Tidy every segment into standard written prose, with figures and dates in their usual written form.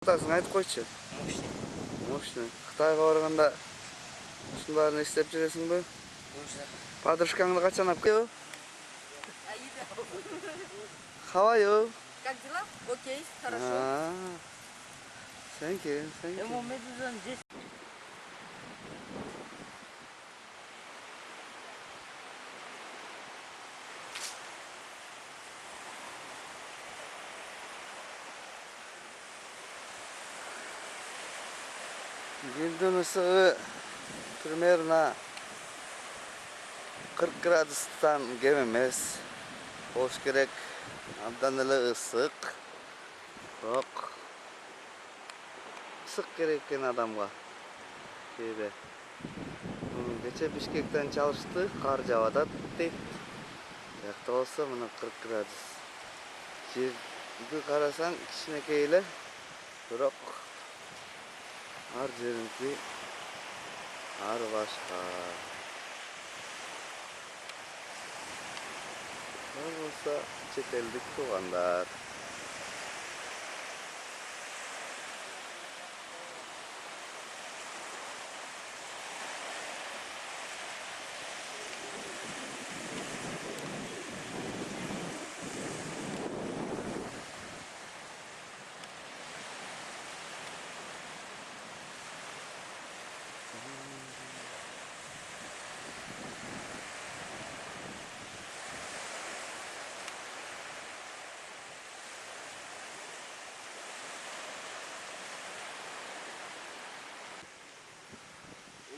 Атасың айтып қойшы. Мощный. Қытайға барғанда шындарын істеп жүресің бе? Подружкаңды қашан алып келу? How are you? Как дела? Окей, хорошо. Thank you, thank you. Ему медуза здесь. Күндүн ысыгы примерно 40 градустан кем эмес. Болуш керек. Абдан эле ысык. Бирок ысык керек экен адамга. Кээде. Кече Бишкектен чалышты, кар жаап атат дейт. Биякта болсо мына 40 градус. Жерди карасаң кичинекей эле, бирок ар жеринки ар башка. Болсо чет элдик туугандар.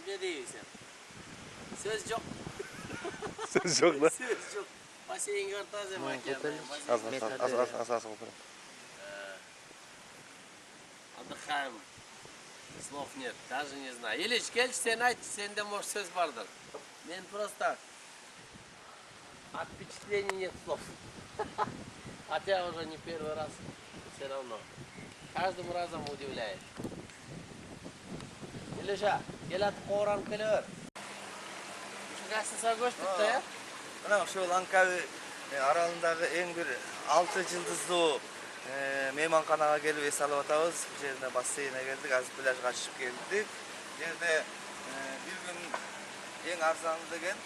Ne diyorsun? Söz yok. Söz yok da. Söz yok. Бассейн картасы макияны. Аз отырам. Отдыхаем. Слов нет, даже не знаю. Ильич, келч, сен айт, сенде может сөз бардыр. Мен просто от впечатлений нет слов. Хотя уже не первый раз, все равно. Каждым разом удивляет. Ильича, келат қоран келер. Ушугасынса көчтүк да, Мына ошол Ланкави аралындагы эң бир 6 жылдыздуу мейманканага келип эс алып атабыз. Бул жерде бассейнге келдик, азыр пляжга чыгып келдик. Бул жерде бир күн эң арзаны деген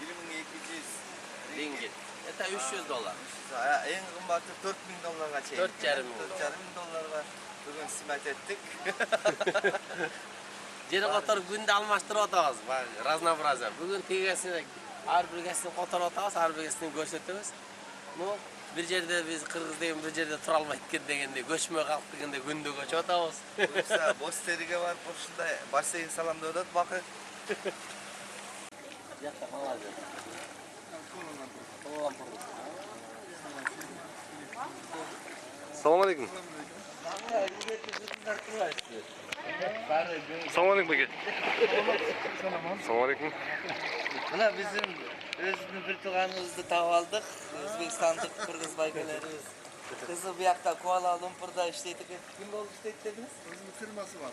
1200 рингит. Это $300. Эң кымбаты $4000 чейин. $4,500 бүгүн сымат эттик. Жери которуп күндө алмаштырып атабыз. Разнообразие. Бүгүн тегесине ар бир кесин которуп атабыз, ар бир кесин көрсөтөбүз. Ну, бир жерде биз кыргыз деген бир жерде тура албайт экен дегенде көчмө калк дегенде күндө көчүп атабыз. Буюрса Бостериге барып ушундай бассейн салам деп атат бакы. Жакта молодец. Салам алейкум. Салам алейкум беке. Салам алейкум. Мына биздин өзүбүздүн бир тууганыбызды таап алдык. Өзбекстандык кыргыз байкелерибиз. Кызы буякта Куала-Лумпурда иштейт экен. Ким болуп иштейт дедиңиз? Өзүнүн фирмасы бар.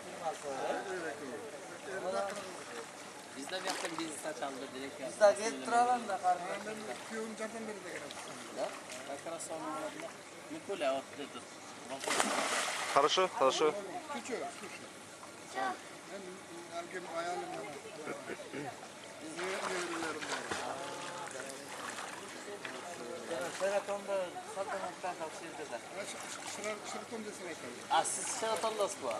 Бизде бияктан бизнес ачалды директ. Бизде келип туралам да каршы. Күйөөм жардам берди деген. Да? Как раз он Николя вот этот. Хорошо, хорошо. Слушай. Ben algım hayalim Шератонда салтанаттан тапшырды да. Şırtım desin efendim. А сиз Шератондасыз ба?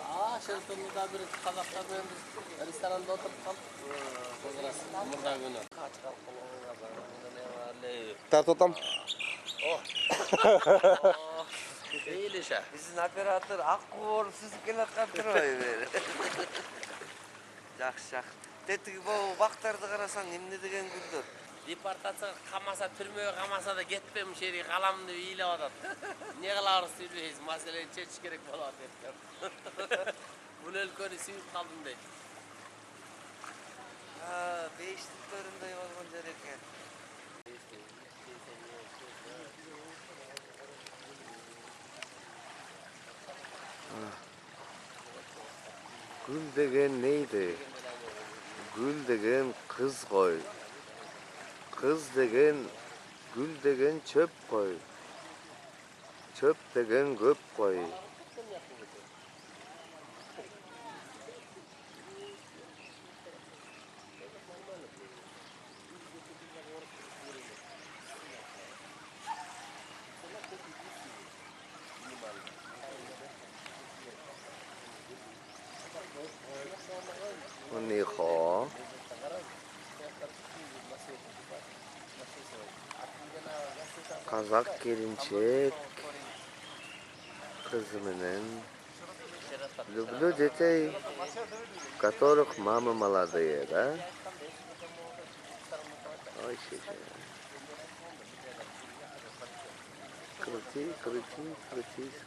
Шератонда бир казактар менен биз ресторанда отуруп калдык. Көзрас мурда күнү. Кач калып Тартып атам. Эйлиша. Биздин оператор аккуу сүзүп келаткан турбайбы? Жакшы. Тетиги бул бактарды карасаң эмне деген гүлдөр. Депортация камаса, түрмөгө камаса да кетпем шери калам деп ыйлап атат. Не кылабыз билбейбиз, маселени чечиш керек болот деп. Бул өлкөнү сүйүп калдым дейт. 5 төрүндөй болгон жер экен. Gül degen neydi? Gül degen kız koy. Kız degen, gül degen çöp koy. Çöp degen göp koy. Uniho. Kazak kelinçek kızı менен люблю детей, которых мамы молодые, да? Ой, крути, крутись,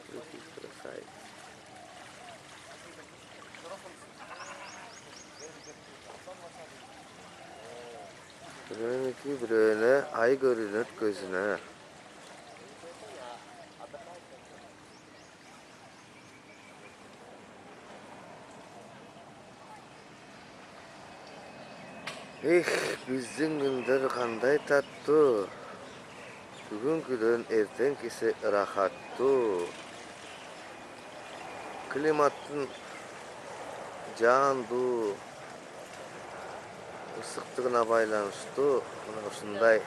красавица. Birini ay görünür gözüne. Биздин күндөр кандай таттуу. Бүгүнкүдөн эртеңкиси ырахаттуу. Климаттын жаандуу ысыктыгына байланыштуу мына ушундай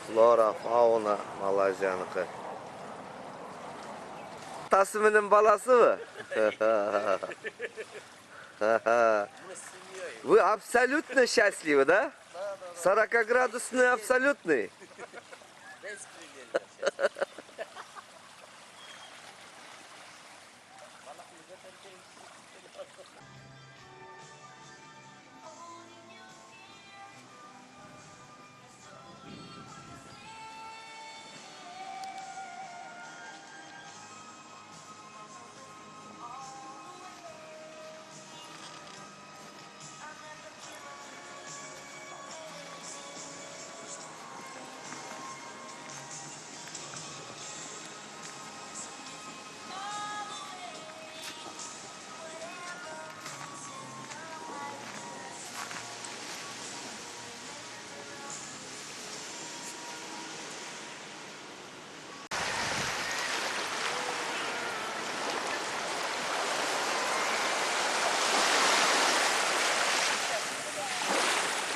флора, фауна Малайзияныкы. Атасы менен баласыбы? Вы абсолютно счастливы, да? 40-градусный абсолютный.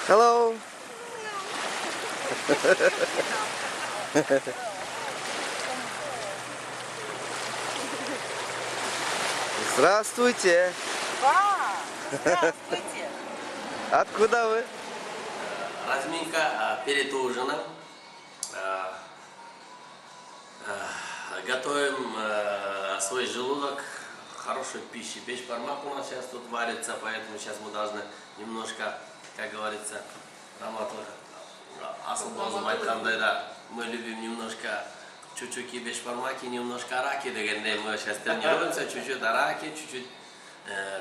Hello. Здравствуйте. Здравствуйте. Откуда вы? Разминка перед ужином. Готовим свой желудок, хорошую пищу. Бешбармак у нас сейчас тут варится, поэтому сейчас мы должны немножко, как говорится, особо айткандай да, мы любим немножко чуть-чуть бешбармаки, немножко араки дегенде. Мы сейчас тренируемся, чуть-чуть араки, чуть-чуть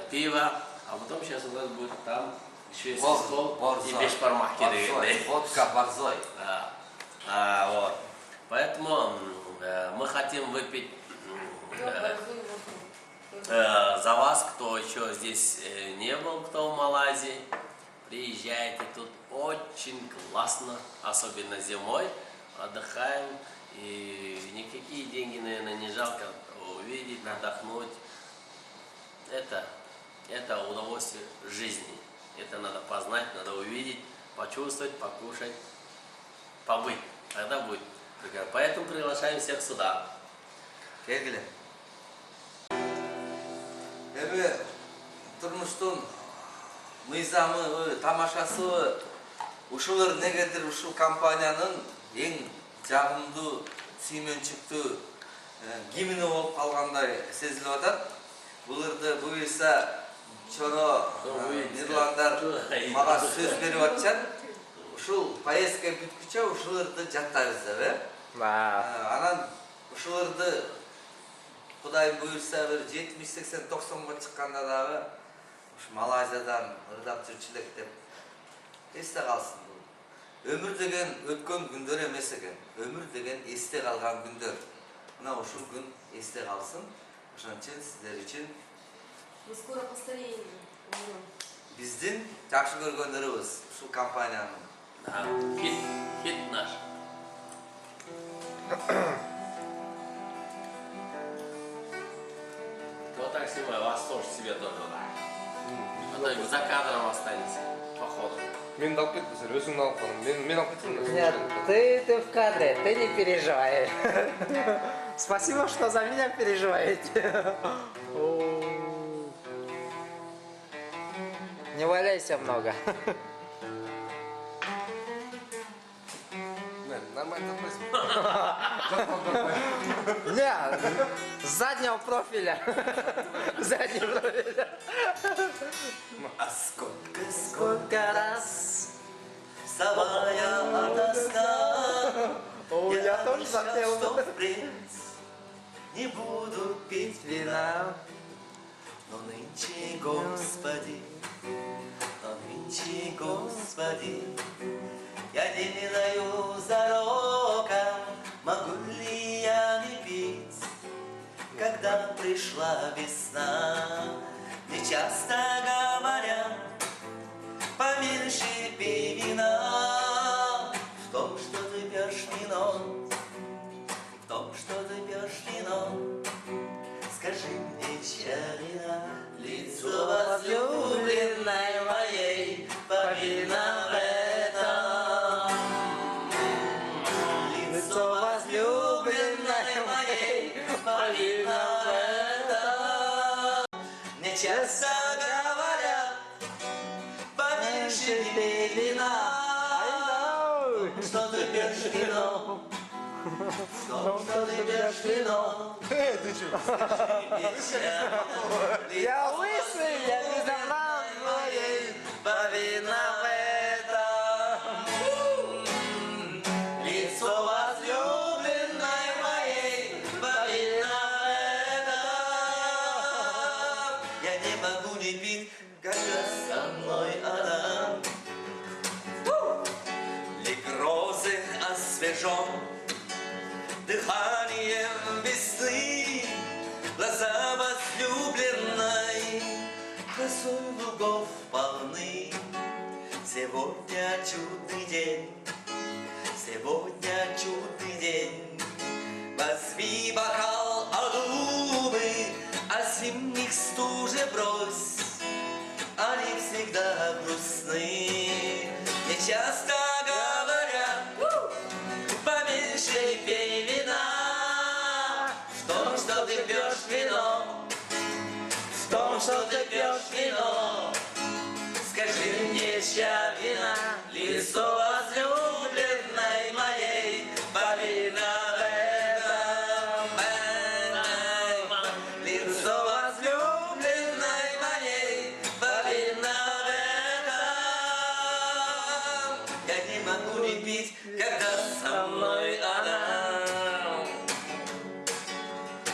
пива, а потом сейчас у нас будет там еще есть стол и бешбармаки дегенде. Водка борзой. Вот. Поэтому мы хотим выпить за вас, кто еще здесь не был, кто в Малайзии. Приезжайте, тут очень классно, особенно зимой. Отдыхаем, и никакие деньги, наверное, не жалко увидеть, отдохнуть. Это удовольствие жизни. Это надо познать, надо увидеть, почувствовать, покушать, побыть. Тогда будет. Поэтому приглашаем всех сюда. Келгиле. Эми турмуштун мыйзамы, тамашасы ушулар негедир ушул компаниянын эң жагымдуу сүймөнчүктүү гимни болуп калгандай сезилип атат. Буларды буюрса чоно Нидерланддар мага сөз берип атышат. Ушул поездка бүткүчө ушуларды жаттайбыз деп, э? Анан ушуларды Кудайым буюрса бир 70-80-90 чыкканда дагы ушу Малайзиядан ырдап жүрчүлүк деп эсте калсын. Өмүр деген өткөн күндөр эмес экен. Өмүр деген эсте калган күндөр. Мына ушул күн эсте калсын. Ошон үчүн сиздер үчүн Мы скоро постареем. биздин жакшы көргөндөрүбүз ушул компаниянын. Хит наш. Вот так снимай, вас тоже себе тоже так. А то за кадром останется, походу. Мен алып кетпесең, өзің алып қалдың. Мен алып кетсем. Нет, ты в кадре, ты не переживай. Спасибо, что за меня переживаете. Не старайся много. Нормально Не, с заднего профиля. С заднего профиля. А сколько Сколько раз. вставая ото сна, О, я тоже обещал, запел. что впредь не буду пить вина. Но нынче, Господи, я делаю зароком, могу ли я не пить, когда пришла весна. Не часто говорят, поменьше пей вина. В том, что ты пьешь вино, в том, что ты пьешь вино, скажи мне, чья вина? Лицо возлюбленной моей повинно в этом. Лицо возлюбленной моей повинно в этом. Мне часто говорят, поменьше пей вина. Что ты пьешь вино? В том, что ты пьешь вино. Я лысый, я не забрал моей повинна в этом. Лицо возлюбленной моей повинна в этом. Я не могу не пить, когда со мной она. Лик розы освежен дыханием весны, глаза возлюбленной красой лугов полны. Сегодня чудный день, сегодня чудный день. Возьми бокал алубы, а зимних стуже брось. Они всегда грустны. Мне часто говорят, поменьше пей вина. В том, что ты пьешь вино, в том, что ты пьешь вино, скажи мне, чья вина? Лицо возлюбленной моей повинно в этом. Лицо возлюбленной моей повинно в этом. Я не могу не пить, когда со мной она.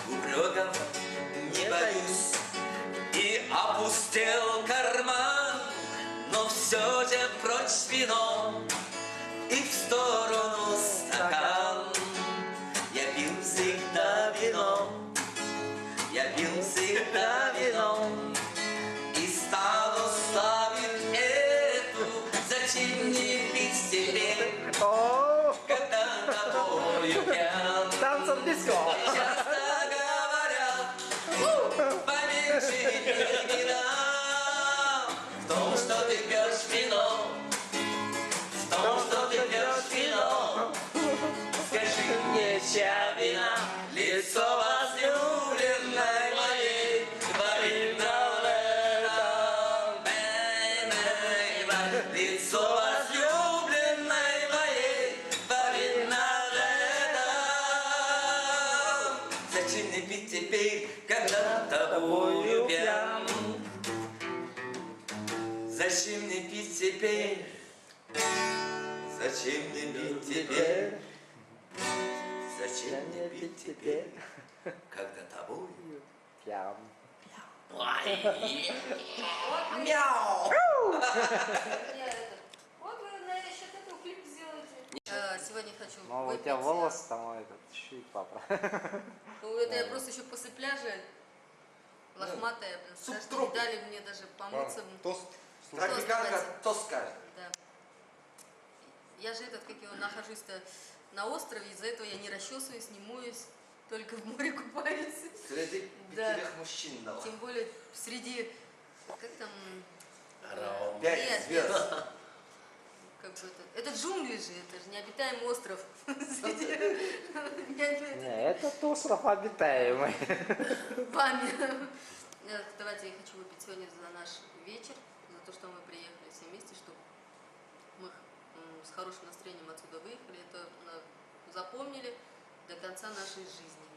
Упреков не боюсь, и опустел карман, но все же прочь вино и в сторону стакан. Я пил всегда вино, я пил всегда вино, и стану славить эту. Зачем не пить теперь, О, когда тобою пьян? танцем диско. Часто говорят, поменьше пей вина. В том, что ты пьешь вино, в том, что ты пьешь вино, скажи мне, чья вина? Лицо возлюбленной моей повинно в этом. Лицо возлюбленной моей повинно в этом. Зачем мне пить теперь, когда тобою пьян? Зачем мне пить теперь? Зачем мне пить теперь? Зачем мне пить теперь, когда тобою? Пьям. Мяу! Я это. Вот вы на счет этого клип сделаете. Сегодня хочу Ну, у выпить, тебя волос там этот, чуть папа. Ну, это я просто еще после пляжа лохматая, блин, страшно, не дали мне даже помыться. Тост. Тропиканка тоска. Да. Я же этот, как его, нахожусь-то на острове, из-за этого я не расчесываюсь, не моюсь, только в море купаюсь. Среди Да. пятерых мужчин дала. Тем более среди, как там... Пять Нет, звезд. нет. Как бы это джунгли же, это же необитаемый остров. Не, этот остров обитаемый. Вами. Давайте, я хочу выпить сегодня за наш вечер, за то, что мы приехали все вместе, что мы с хорошим настроением отсюда выехали. Это запомнили до конца нашей жизни.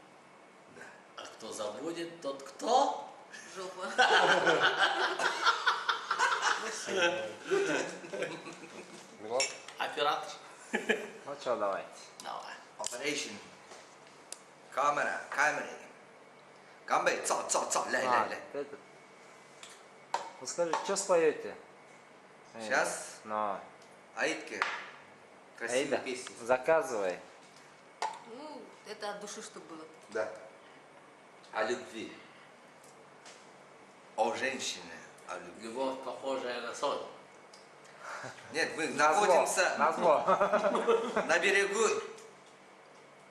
А кто забудет, тот кто? Жопа. Милан? Оператор. Ну что, давайте. Давай. Operation. Камера. Гамбей, ляй. Этот. Ну скажи, что споете? Сейчас Ну, Аидке. Красивая Аида, песня. заказывай. Ну, это от души, что было. Да. О любви. О женщине. О любви. Любовь, похожая на соль. Нет, мы Назло. находимся Назло. на берегу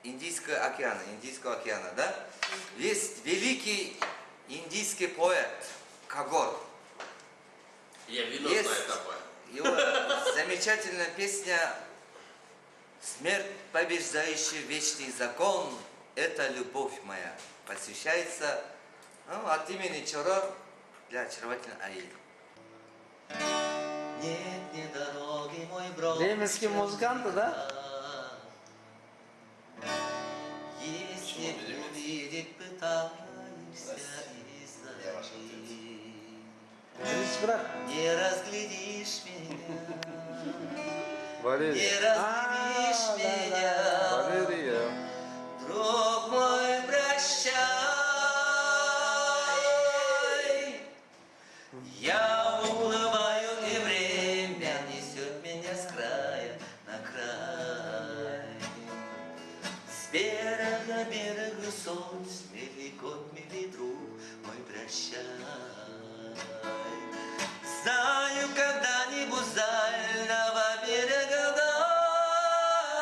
Индийского океана, да? Есть великий индийский поэт Кагор. Я вино Есть знаю такое. его замечательная песня «Смерть, побеждающий вечный закон, это любовь моя». Посвящается от имени Чоро для очаровательной Аиды. Нет, не дороги, мой брат. Бременские музыканты, да? Если увидеть пытаешься издали, Видишь, брат? не разглядишь меня, Валерия. не разглядишь меня, Валерия. друг мой, прощай. Я уплываю, и время несет меня с края на край. С берега берегу соль, смелый кот, милый друг мой, прощай. Знаю, когда-нибудь с дальнего берега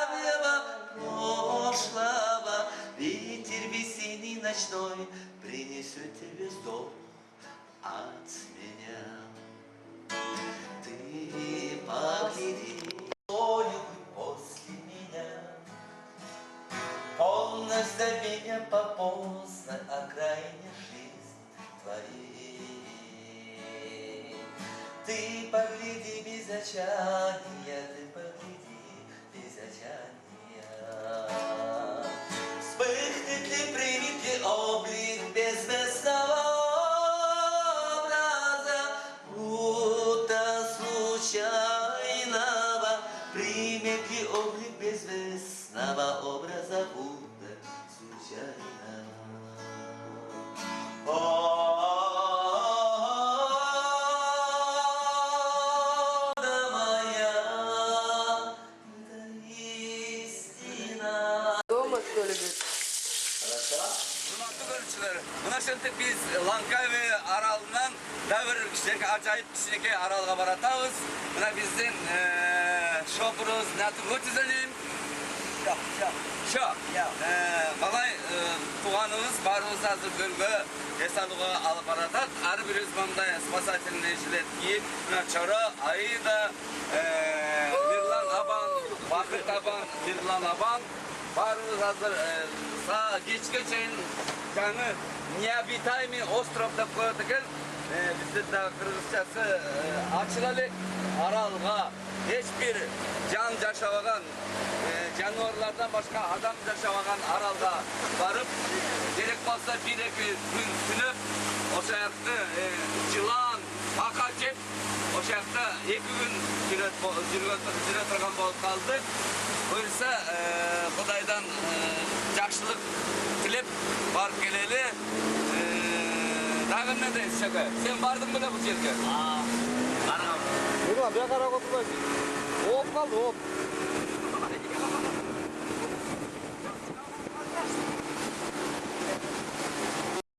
дальнего прошлого ветер весенний ночной принесет тебе вздох от меня. Ты погляди, что-нибудь после меня. Полно забвения пополз на окраине жизни твоей. Ты погляди без отчаяния, ты погляди без отчаяния. Вспыхнет ли, примет ли облик безвестного образа, будто случайного? Примет ли облик безвестного образа, будто случайного? Дома, кто любит? Hurmatly görüşçüler, buna şimdi biz Langkawi aralından da bir kişilik acayip kişilik aralga baratağız. Buna bizim şoförüz Natır Ötüzenim. Balay tuğanımız barımız hazır bölge esalığa alıp baratak. Arı bir üzmanda spasatelini jiletki. Buna Çoro, Aida, Mirlan Aban, Vakıt Aban, Mirlan Aban. Barımız hazır. Sağ geçkeçeyin canı Neobitaymi ostrov deb koyat ekan. Bizde de Kırgızçası açılalı aralga hiçbir can yaşamagan janivorlardan başka adam yaşamagan aralga barıp gerek bolsa 1-2 gün tünüp o'sha yoqda yılan, aka jep o'sha yoqda 2 gün jüre turgan bo'lib qoldik. Buyursa Xudaydan yaxshilik tilep barıp keleli. Dagın ne deysiz şaka? Sen bardın mı da bu yerge? Baram. Милан, bir қарап отырмайсың. Оп қалды, оп.